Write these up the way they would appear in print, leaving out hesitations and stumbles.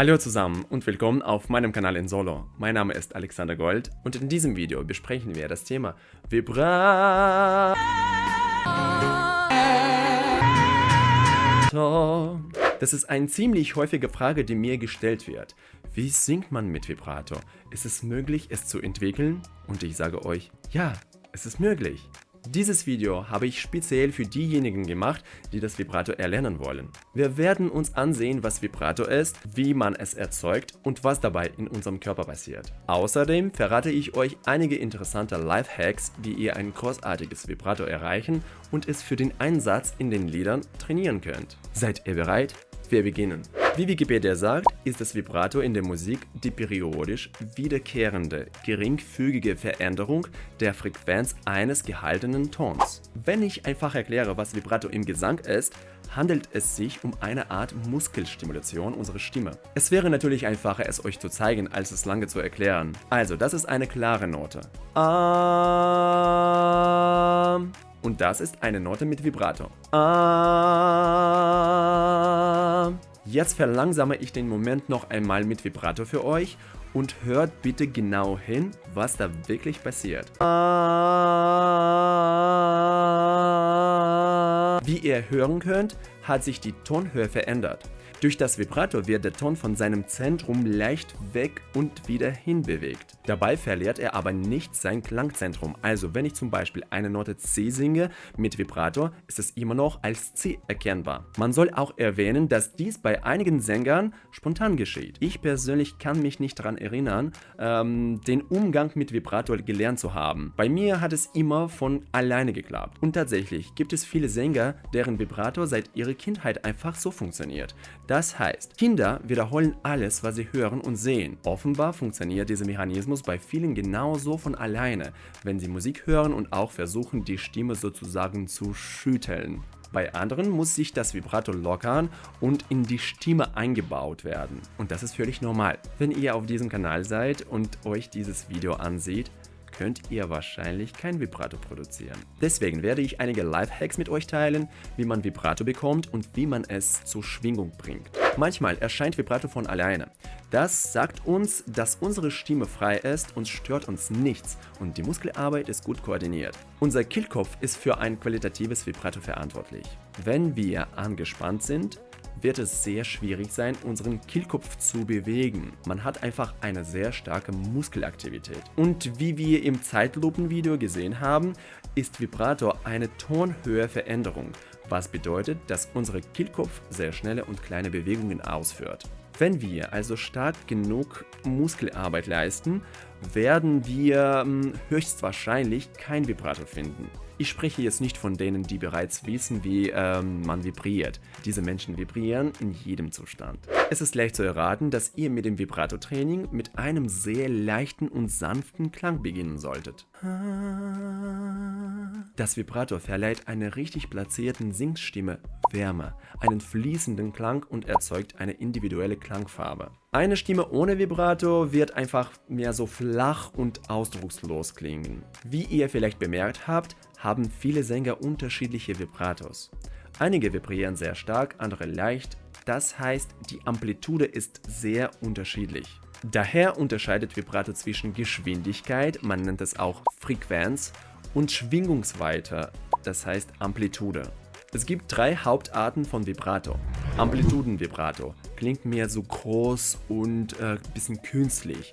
Hallo zusammen und willkommen auf meinem Kanal in Solo. Mein Name ist Alexander Gold und in diesem Video besprechen wir das Thema Vibrato. Das ist eine ziemlich häufige Frage, die mir gestellt wird. Wie singt man mit Vibrato? Ist es möglich, es zu entwickeln? Und ich sage euch, ja, es ist möglich. Dieses Video habe ich speziell für diejenigen gemacht, die das Vibrato erlernen wollen. Wir werden uns ansehen, was Vibrato ist, wie man es erzeugt und was dabei in unserem Körper passiert. Außerdem verrate ich euch einige interessante Lifehacks, wie ihr ein großartiges Vibrato erreichen und es für den Einsatz in den Liedern trainieren könnt. Seid ihr bereit? Wir beginnen. Wie Wikipedia sagt, ist das Vibrato in der Musik die periodisch wiederkehrende, geringfügige Veränderung der Frequenz eines gehaltenen Tons. Wenn ich einfach erkläre, was Vibrato im Gesang ist, handelt es sich um eine Art Muskelstimulation unserer Stimme. Es wäre natürlich einfacher, es euch zu zeigen, als es lange zu erklären. Also, das ist eine klare Note. Und das ist eine Note mit Vibrato. Jetzt verlangsame ich den Moment noch einmal mit Vibrato für euch und hört bitte genau hin, was da wirklich passiert. Wie ihr hören könnt, hat sich die Tonhöhe verändert. Durch das Vibrato wird der Ton von seinem Zentrum leicht weg und wieder hinbewegt. Dabei verliert er aber nicht sein Klangzentrum. Also wenn ich zum Beispiel eine Note C singe mit Vibrato, ist es immer noch als C erkennbar. Man soll auch erwähnen, dass dies bei einigen Sängern spontan geschieht. Ich persönlich kann mich nicht daran erinnern, den Umgang mit Vibrato gelernt zu haben. Bei mir hat es immer von alleine geklappt. Und tatsächlich gibt es viele Sänger, deren Vibrato seit ihrer Kindheit einfach so funktioniert. Das heißt, Kinder wiederholen alles, was sie hören und sehen. Offenbar funktioniert dieser Mechanismus bei vielen genauso von alleine, wenn sie Musik hören und auch versuchen, die Stimme sozusagen zu schütteln. Bei anderen muss sich das Vibrato lockern und in die Stimme eingebaut werden. Und das ist völlig normal. Wenn ihr auf diesem Kanal seid und euch dieses Video ansieht, könnt ihr wahrscheinlich kein Vibrato produzieren. Deswegen werde ich einige Lifehacks mit euch teilen, wie man Vibrato bekommt und wie man es zur Schwingung bringt. Manchmal erscheint Vibrato von alleine. Das sagt uns, dass unsere Stimme frei ist und stört uns nichts und die Muskelarbeit ist gut koordiniert. Unser Kehlkopf ist für ein qualitatives Vibrato verantwortlich. Wenn wir angespannt sind, wird es sehr schwierig sein, unseren Kehlkopf zu bewegen. Man hat einfach eine sehr starke Muskelaktivität. Und wie wir im Zeitlupenvideo gesehen haben, ist Vibrato eine Tonhöheveränderung, was bedeutet, dass unser Kehlkopf sehr schnelle und kleine Bewegungen ausführt. Wenn wir also stark genug Muskelarbeit leisten, werden wir höchstwahrscheinlich kein Vibrato finden. Ich spreche jetzt nicht von denen, die bereits wissen, wie man vibriert. Diese Menschen vibrieren in jedem Zustand. Es ist leicht zu erraten, dass ihr mit dem Vibrato-Training mit einem sehr leichten und sanften Klang beginnen solltet. Das Vibrato verleiht einer richtig platzierten Singstimme Wärme, einen fließenden Klang und erzeugt eine individuelle Klangfarbe. Eine Stimme ohne Vibrato wird einfach mehr so flach und ausdruckslos klingen. Wie ihr vielleicht bemerkt habt, haben viele Sänger unterschiedliche Vibratos. Einige vibrieren sehr stark, andere leicht. Das heißt, die Amplitude ist sehr unterschiedlich. Daher unterscheidet Vibrato zwischen Geschwindigkeit, man nennt es auch Frequenz, und Schwingungsweite, das heißt Amplitude. Es gibt drei Hauptarten von Vibrato. Amplitudenvibrato klingt mehr so groß und bisschen künstlich.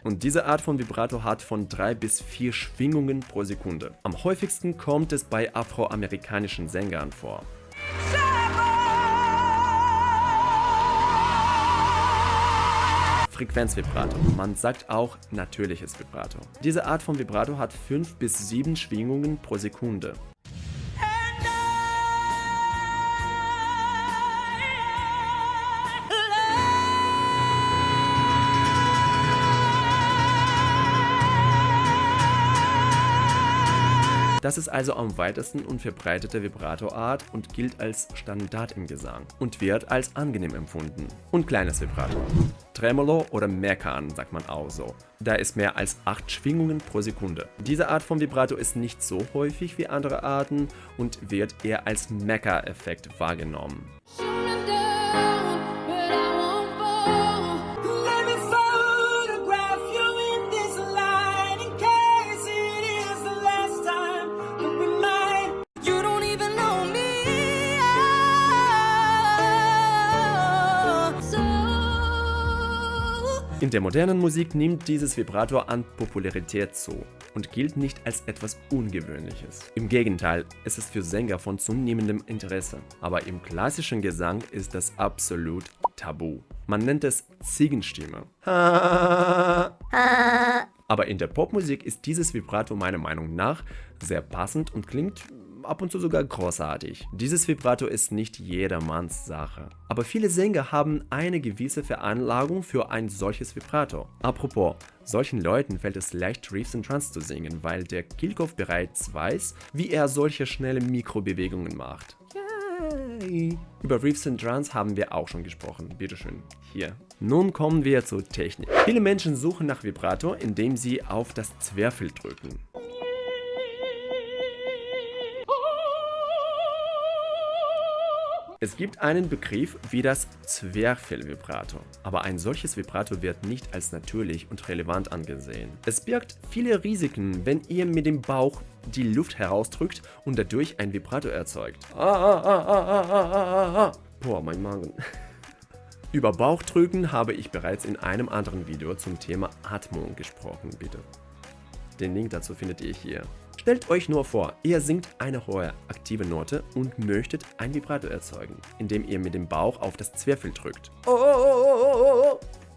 Und diese Art von Vibrato hat von 3 bis 4 Schwingungen pro Sekunde. Am häufigsten kommt es bei afroamerikanischen Sängern vor. Frequenzvibrato. Man sagt auch natürliches Vibrato. Diese Art von Vibrato hat 5 bis 7 Schwingungen pro Sekunde. Das ist also am weitesten und verbreitete Vibrato-Art und gilt als Standard im Gesang und wird als angenehm empfunden. Und kleines Vibrato. Tremolo oder Meckern sagt man auch so. Da ist mehr als 8 Schwingungen pro Sekunde. Diese Art von Vibrato ist nicht so häufig wie andere Arten und wird eher als Mecker-Effekt wahrgenommen. In der modernen Musik nimmt dieses Vibrato an Popularität zu und gilt nicht als etwas Ungewöhnliches. Im Gegenteil, es ist für Sänger von zunehmendem Interesse. Aber im klassischen Gesang ist das absolut tabu. Man nennt es Ziegenstimme. Aber in der Popmusik ist dieses Vibrato meiner Meinung nach sehr passend und klingt ab und zu sogar großartig. Dieses Vibrato ist nicht jedermanns Sache. Aber viele Sänger haben eine gewisse Veranlagung für ein solches Vibrato. Apropos, solchen Leuten fällt es leicht, Reefs and Trance zu singen, weil der Kehlkopf bereits weiß, wie er solche schnelle Mikrobewegungen macht. Yay. Über Reefs and Trance haben wir auch schon gesprochen. Bitteschön, hier. Nun kommen wir zur Technik. Viele Menschen suchen nach Vibrato, indem sie auf das Zwerchfell drücken. Es gibt einen Begriff wie das Zwerchfell-Vibrato, aber ein solches Vibrato wird nicht als natürlich und relevant angesehen. Es birgt viele Risiken, wenn ihr mit dem Bauch die Luft herausdrückt und dadurch ein Vibrato erzeugt. Boah, mein Magen. Über Bauchdrücken habe ich bereits in einem anderen Video zum Thema Atmung gesprochen, bitte. Den Link dazu findet ihr hier. Stellt euch nur vor, ihr singt eine hohe, aktive Note und möchtet ein Vibrato erzeugen, indem ihr mit dem Bauch auf das Zwerchfell drückt.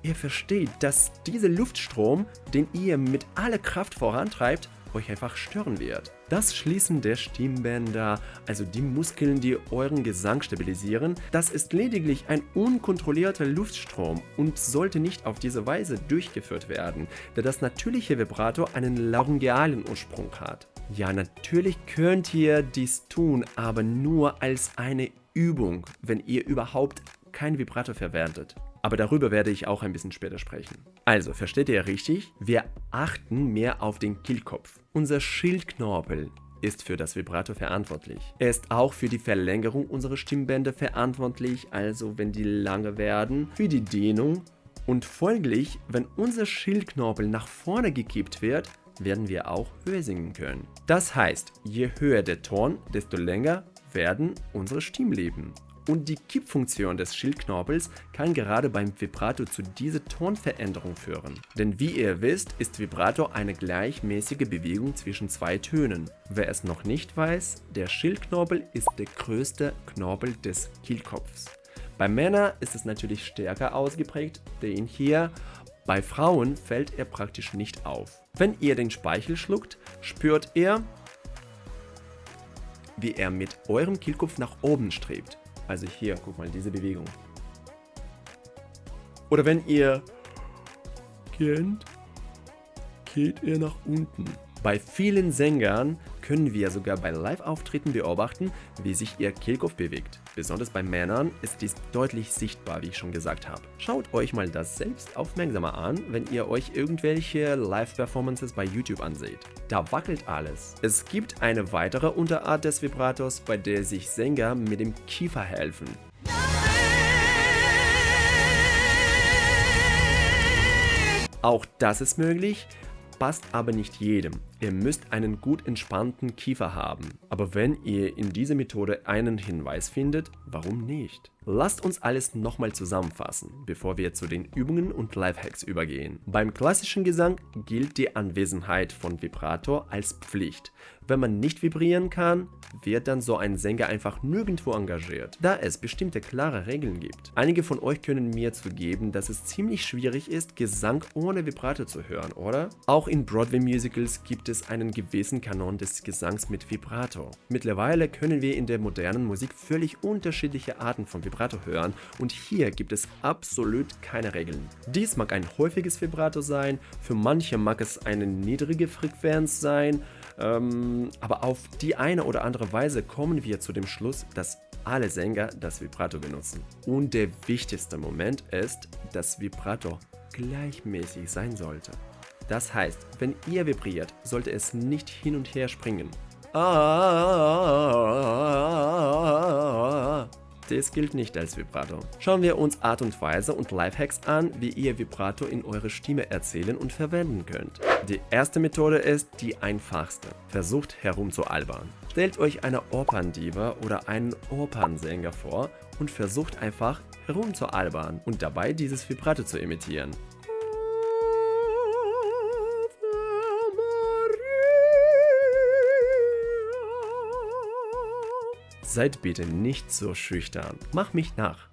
Ihr versteht, dass dieser Luftstrom, den ihr mit aller Kraft vorantreibt, euch einfach stören wird. Das Schließen der Stimmbänder, also die Muskeln, die euren Gesang stabilisieren, das ist lediglich ein unkontrollierter Luftstrom und sollte nicht auf diese Weise durchgeführt werden, da das natürliche Vibrato einen laryngealen Ursprung hat. Ja, natürlich könnt ihr dies tun, aber nur als eine Übung, wenn ihr überhaupt kein Vibrato verwendet. Aber darüber werde ich auch ein bisschen später sprechen. Also, versteht ihr richtig? Wir achten mehr auf den Kehlkopf. Unser Schildknorpel ist für das Vibrato verantwortlich. Er ist auch für die Verlängerung unserer Stimmbänder verantwortlich, also wenn die lange werden, für die Dehnung. Und folglich, wenn unser Schildknorpel nach vorne gekippt wird, werden wir auch höher singen können. Das heißt, je höher der Ton, desto länger werden unsere Stimmlippen. Und die Kippfunktion des Schildknorpels kann gerade beim Vibrato zu dieser Tonveränderung führen. Denn wie ihr wisst, ist Vibrato eine gleichmäßige Bewegung zwischen zwei Tönen. Wer es noch nicht weiß, der Schildknorpel ist der größte Knorpel des Kehlkopfs. Bei Männern ist es natürlich stärker ausgeprägt, den hier. Bei Frauen fällt er praktisch nicht auf. Wenn ihr den Speichel schluckt, spürt ihr, wie er mit eurem Kehlkopf nach oben strebt. Also hier, guck mal, diese Bewegung. Oder wenn ihr kennt, geht er nach unten. Bei vielen Sängern können wir sogar bei Live-Auftritten beobachten, wie sich ihr Kehlkopf bewegt. Besonders bei Männern ist dies deutlich sichtbar, wie ich schon gesagt habe. Schaut euch mal das selbst aufmerksamer an, wenn ihr euch irgendwelche Live-Performances bei YouTube anseht. Da wackelt alles. Es gibt eine weitere Unterart des Vibratos, bei der sich Sänger mit dem Kiefer helfen. Auch das ist möglich, passt aber nicht jedem. Ihr müsst einen gut entspannten Kiefer haben. Aber wenn ihr in dieser Methode einen Hinweis findet, warum nicht? Lasst uns alles nochmal zusammenfassen, bevor wir zu den Übungen und Lifehacks übergehen. Beim klassischen Gesang gilt die Anwesenheit von Vibrato als Pflicht. Wenn man nicht vibrieren kann, wird dann so ein Sänger einfach nirgendwo engagiert, da es bestimmte klare Regeln gibt. Einige von euch können mir zugeben, dass es ziemlich schwierig ist, Gesang ohne Vibrato zu hören, oder? Auch in Broadway-Musicals gibt es einen gewissen Kanon des Gesangs mit Vibrato. Mittlerweile können wir in der modernen Musik völlig unterschiedliche Arten von Vibrato hören und hier gibt es absolut keine Regeln. Dies mag ein häufiges Vibrato sein, für manche mag es eine niedrige Frequenz sein, Aber auf die eine oder andere Weise kommen wir zu dem Schluss, dass alle Sänger das Vibrato benutzen. Und der wichtigste Moment ist, dass Vibrato gleichmäßig sein sollte. Das heißt, wenn ihr vibriert, sollte es nicht hin und her springen. Das gilt nicht als Vibrato. Schauen wir uns Art und Weise und Lifehacks an, wie ihr Vibrato in eure Stimme erzählen und verwenden könnt. Die erste Methode ist die einfachste. Versucht herumzualbern. Stellt euch eine Operndiva oder einen Opernsänger vor und versucht einfach herumzualbern und dabei dieses Vibrato zu imitieren. Seid bitte nicht so schüchtern. Mach mich nach.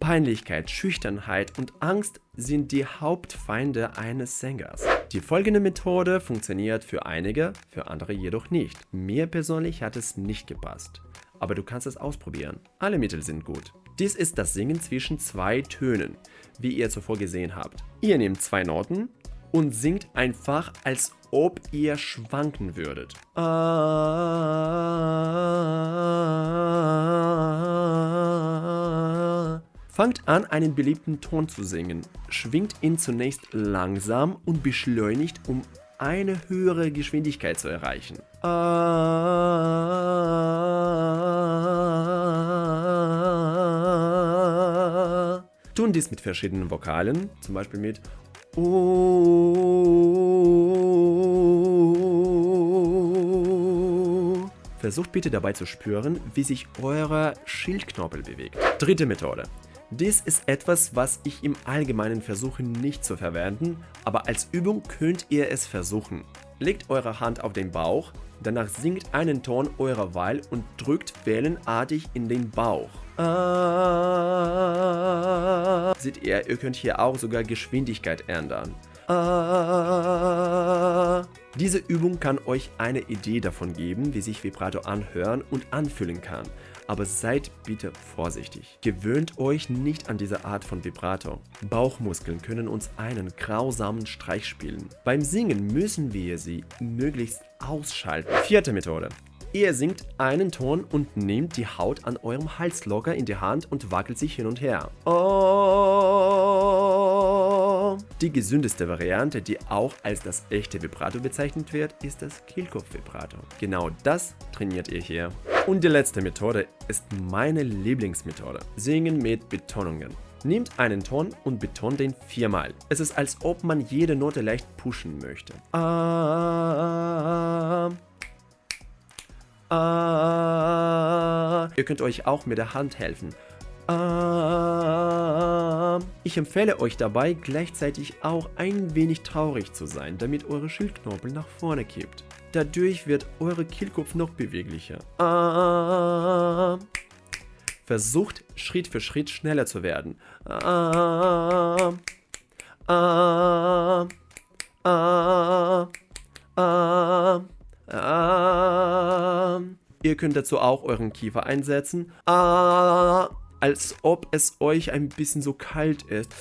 Peinlichkeit, Schüchternheit und Angst sind die Hauptfeinde eines Sängers. Die folgende Methode funktioniert für einige, für andere jedoch nicht. Mir persönlich hat es nicht gepasst. Aber du kannst es ausprobieren. Alle Mittel sind gut. Dies ist das Singen zwischen zwei Tönen, wie ihr zuvor gesehen habt. Ihr nehmt zwei Noten und singt einfach, als ob ihr schwanken würdet. Fangt an, einen beliebten Ton zu singen. Schwingt ihn zunächst langsam und beschleunigt, um eine höhere Geschwindigkeit zu erreichen. Tun dies mit verschiedenen Vokalen, zum Beispiel mit Versucht bitte dabei zu spüren, wie sich euer Schildknorpel bewegt. Dritte Methode. Dies ist etwas, was ich im Allgemeinen versuche nicht zu verwenden, aber als Übung könnt ihr es versuchen. Legt eure Hand auf den Bauch, danach singt einen Ton eurer Wahl und drückt wellenartig in den Bauch. Seht ihr könnt hier auch sogar Geschwindigkeit ändern. Diese Übung kann euch eine Idee davon geben, wie sich Vibrato anhören und anfühlen kann. Aber seid bitte vorsichtig. Gewöhnt euch nicht an diese Art von Vibrato. Bauchmuskeln können uns einen grausamen Streich spielen. Beim Singen müssen wir sie möglichst ausschalten. Vierte Methode. Ihr singt einen Ton und nehmt die Haut an eurem Hals locker in die Hand und wackelt sich hin und her. Die gesündeste Variante, die auch als das echte Vibrato bezeichnet wird, ist das Kehlkopfvibrato. Genau das trainiert ihr hier. Und die letzte Methode ist meine Lieblingsmethode. Singen mit Betonungen. Nehmt einen Ton und betont den viermal. Es ist, als ob man jede Note leicht pushen möchte. Ihr könnt euch auch mit der Hand helfen. Ich empfehle euch dabei, gleichzeitig auch ein wenig traurig zu sein, damit eure Schildknorpel nach vorne kippt. Dadurch wird eure Kehlkopf noch beweglicher. Versucht Schritt für Schritt schneller zu werden. Ihr könnt dazu auch euren Kiefer einsetzen, als ob es euch ein bisschen so kalt ist.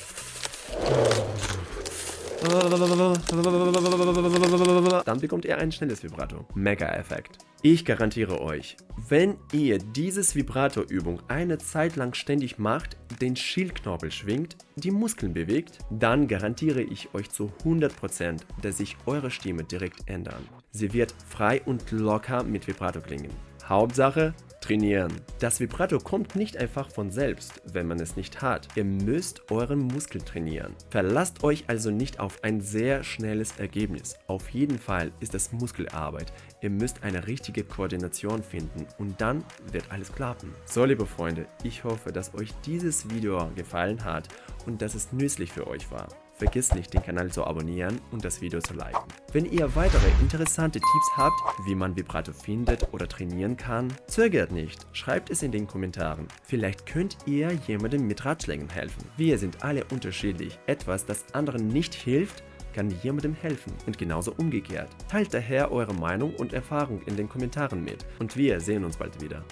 Dann bekommt ihr ein schnelles Vibrato. Mega-Effekt. Ich garantiere euch, wenn ihr dieses Vibrato-Übung eine Zeit lang ständig macht, den Schildknorpel schwingt, die Muskeln bewegt, dann garantiere ich euch zu 100%, dass sich eure Stimme direkt ändern. Sie wird frei und locker mit Vibrato klingen. Hauptsache, trainieren. Das Vibrato kommt nicht einfach von selbst, wenn man es nicht hat. Ihr müsst euren Muskel trainieren. Verlasst euch also nicht auf ein sehr schnelles Ergebnis. Auf jeden Fall ist es Muskelarbeit. Ihr müsst eine richtige Koordination finden und dann wird alles klappen. So, liebe Freunde, ich hoffe, dass euch dieses Video gefallen hat und dass es nützlich für euch war. Vergesst nicht, den Kanal zu abonnieren und das Video zu liken. Wenn ihr weitere interessante Tipps habt, wie man Vibrato findet oder trainieren kann, zögert nicht, schreibt es in den Kommentaren. Vielleicht könnt ihr jemandem mit Ratschlägen helfen. Wir sind alle unterschiedlich. Etwas, das anderen nicht hilft, kann jemandem helfen und genauso umgekehrt. Teilt daher eure Meinung und Erfahrung in den Kommentaren mit und wir sehen uns bald wieder.